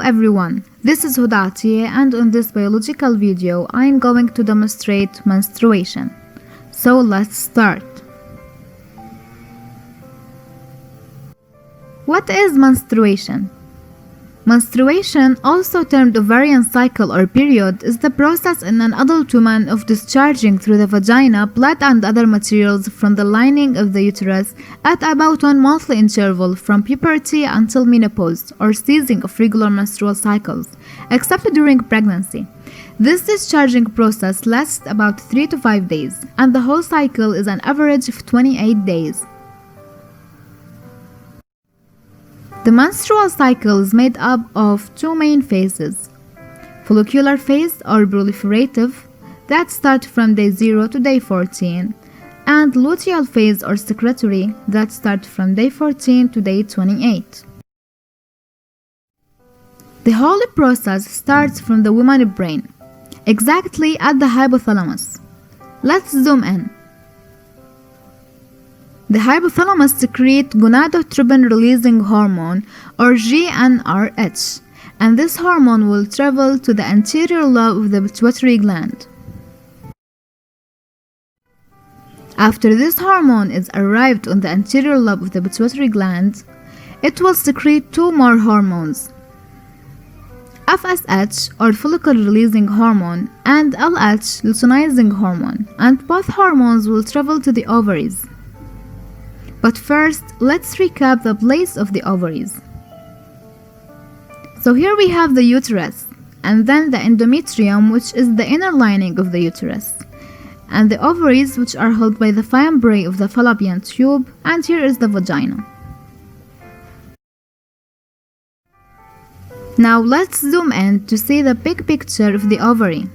everyone, this is Hudati, and in this biological video I am going to demonstrate menstruation. So let's start. What is menstruation? Menstruation, also termed ovarian cycle or period, is the process in an adult woman of discharging through the vagina blood and other materials from the lining of the uterus at about 1 monthly interval from puberty until menopause or ceasing of regular menstrual cycles, except during pregnancy. This discharging process lasts about 3 to 5 days, and the whole cycle is an average of 28 days. The menstrual cycle is made up of two main phases: follicular phase or proliferative, that starts from day 0 to day 14, and luteal phase or secretory, that starts from day 14 to day 28. The whole process starts from the woman's brain, exactly at the hypothalamus. Let's zoom in. The hypothalamus secretes gonadotropin-releasing hormone or GnRH, and this hormone will travel to the anterior lobe of the pituitary gland. After this hormone is arrived on the anterior lobe of the pituitary gland, it will secrete two more hormones: FSH or follicle-releasing hormone and LH, luteinizing hormone, and both hormones will travel to the ovaries. But first, let's recap the place of the ovaries. So here we have the uterus, and then the endometrium, which is the inner lining of the uterus, and the ovaries, which are held by the fiambrae of the fallopian tube, and here is the vagina. Now let's zoom in to see the big picture of the ovary.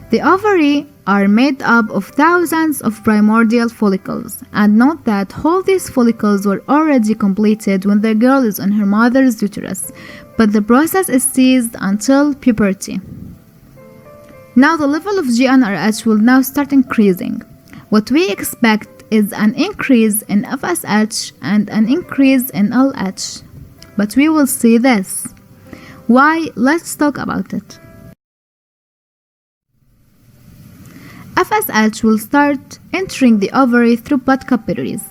The ovary are made up of thousands of primordial follicles, and note that all these follicles were already completed when the girl is in her mother's uterus, but the process is ceased until puberty. Now the level of GnRH will now start increasing. What we expect is an increase in FSH and an increase in LH, but we will see this. Why? Let's talk about it. FSH will start entering the ovary through blood capillaries.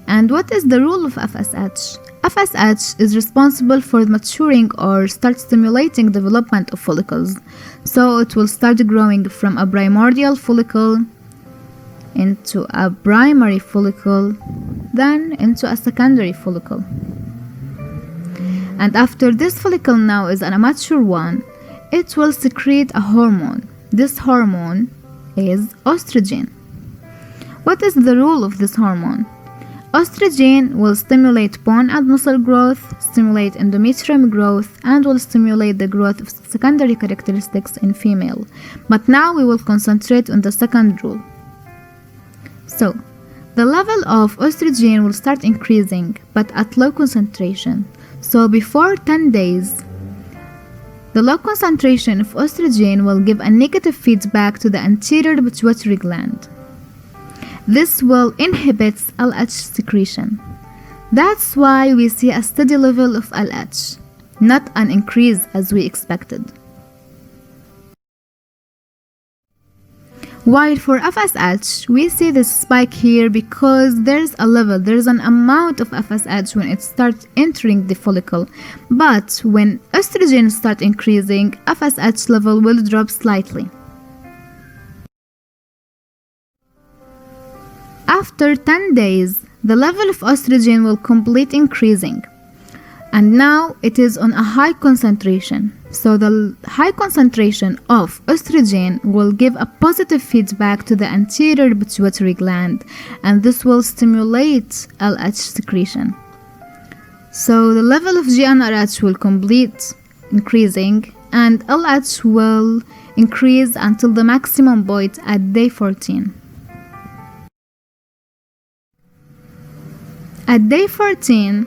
And what is the role of FSH? FSH is responsible for maturing or start stimulating development of follicles. So it will start growing from a primordial follicle into a primary follicle, then into a secondary follicle. And after this follicle now is a mature one, it will secrete a hormone. This hormone is estrogen. What is the role of this hormone? Estrogen will stimulate bone and muscle growth, stimulate endometrium growth, and will stimulate the growth of secondary characteristics in female. But now we will concentrate on the second role. So, the level of estrogen will start increasing, but at low concentration. So before 10 days, the low concentration of estrogen will give a negative feedback to the anterior pituitary gland. This will inhibit LH secretion. That's why we see a steady level of LH, not an increase as we expected. While for FSH, we see this spike here because there's an amount of FSH when it starts entering the follicle. But when estrogen starts increasing, FSH level will drop slightly. After 10 days, the level of estrogen will complete increasing. And now it is on a high concentration. So the high concentration of estrogen will give a positive feedback to the anterior pituitary gland, and this will stimulate LH secretion. So the level of GnRH will complete increasing, and LH will increase until the maximum point at day 14. At day 14,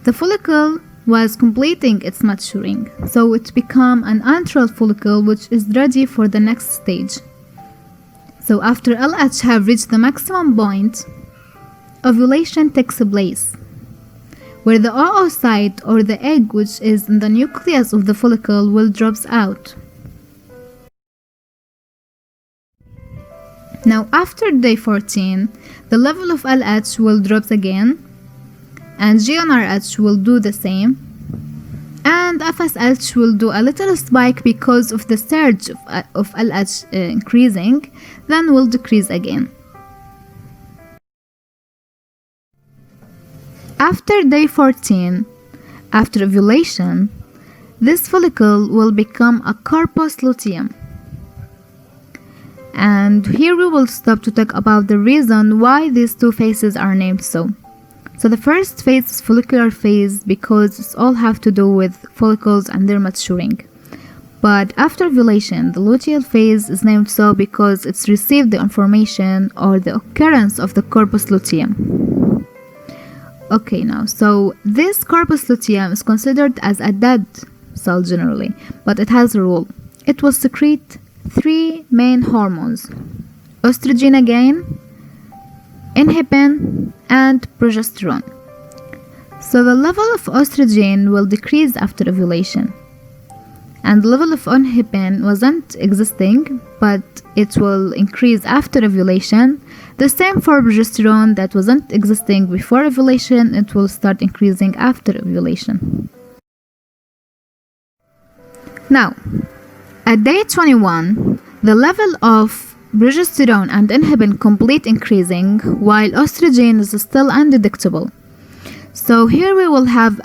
the follicle was completing its maturing, so it became an antral follicle which is ready for the next stage. So after LH have reached the maximum point, ovulation takes place. where the oocyte or the egg, which is in the nucleus of the follicle, will drops out. Now after day 14, the level of LH will drop again, and GnRH will do the same, and FSH will do a little spike because of the surge of LH increasing, then will decrease again. After day 14, after ovulation, this follicle will become a corpus luteum. And here we will stop to talk about the reason why these two phases are named so. So the first phase is follicular phase because it's all have to do with follicles and their maturing. But after ovulation, the luteal phase is named so because it's received the information or the occurrence of the corpus luteum. Okay, now, so this corpus luteum is considered as a dead cell generally, but it has a role. It will secrete three main hormones: estrogen again, inhibin, and progesterone. So the level of estrogen will decrease after ovulation, and the level of inhibin wasn't existing, but it will increase after ovulation. The same for progesterone that wasn't existing before ovulation, it will start increasing after ovulation. Now, at day 21, the level of progesterone and inhibin complete increasing, while estrogen is still undetectable. So here we will have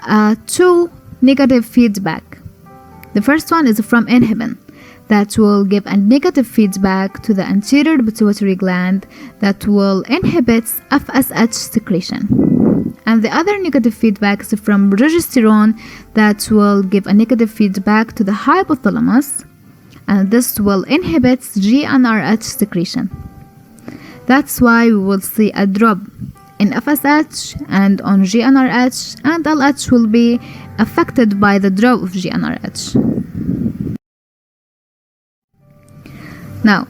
two negative feedback. The first one is from inhibin, that will give a negative feedback to the anterior pituitary gland that will inhibit FSH secretion. And the other negative feedback is from progesterone that will give a negative feedback to the hypothalamus, and this will inhibit GnRH secretion. That's why we will see a drop in FSH and on GnRH, and LH will be affected by the drop of GnRH. Now,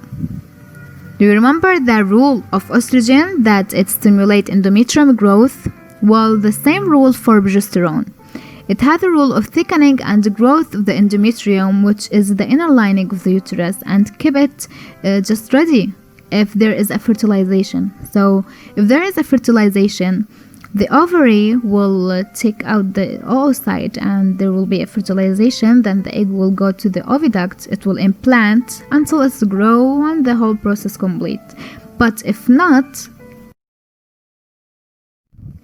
do you remember the rule of estrogen that it stimulates endometrium growth? Well, the same rule for progesterone. It had the rule of thickening and growth of the endometrium, which is the inner lining of the uterus, and keep it just ready if there is a fertilization. So if there is a fertilization, the ovary will take out the oocyte and there will be a fertilization. Then the egg will go to the oviduct. It will implant until it's grow and the whole process complete. But if not,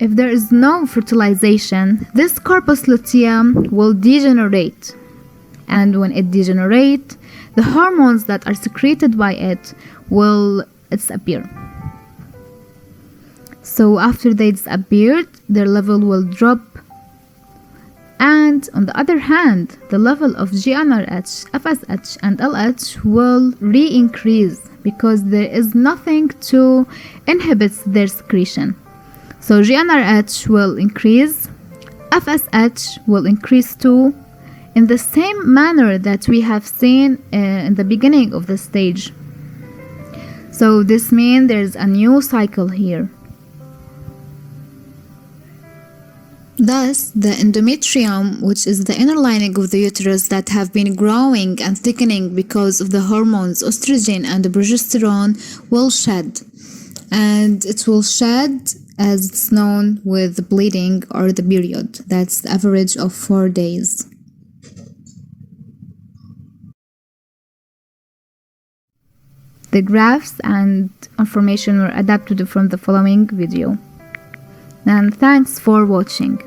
if there is no fertilization, this corpus luteum will degenerate. And when it degenerates, the hormones that are secreted by it will disappear. So after they disappeared, their level will drop. And on the other hand, the level of GnRH, FSH, and LH will re-increase because there is nothing to inhibit their secretion. So GnRH will increase, FSH will increase too, in the same manner that we have seen in the beginning of the stage. So this means there's a new cycle here. Thus, the endometrium, which is the inner lining of the uterus that have been growing and thickening because of the hormones estrogen and progesterone, will shed. And it will shed as it's known with bleeding or the period. That's the average of 4 days. The graphs and information were adapted from the following video. And thanks for watching.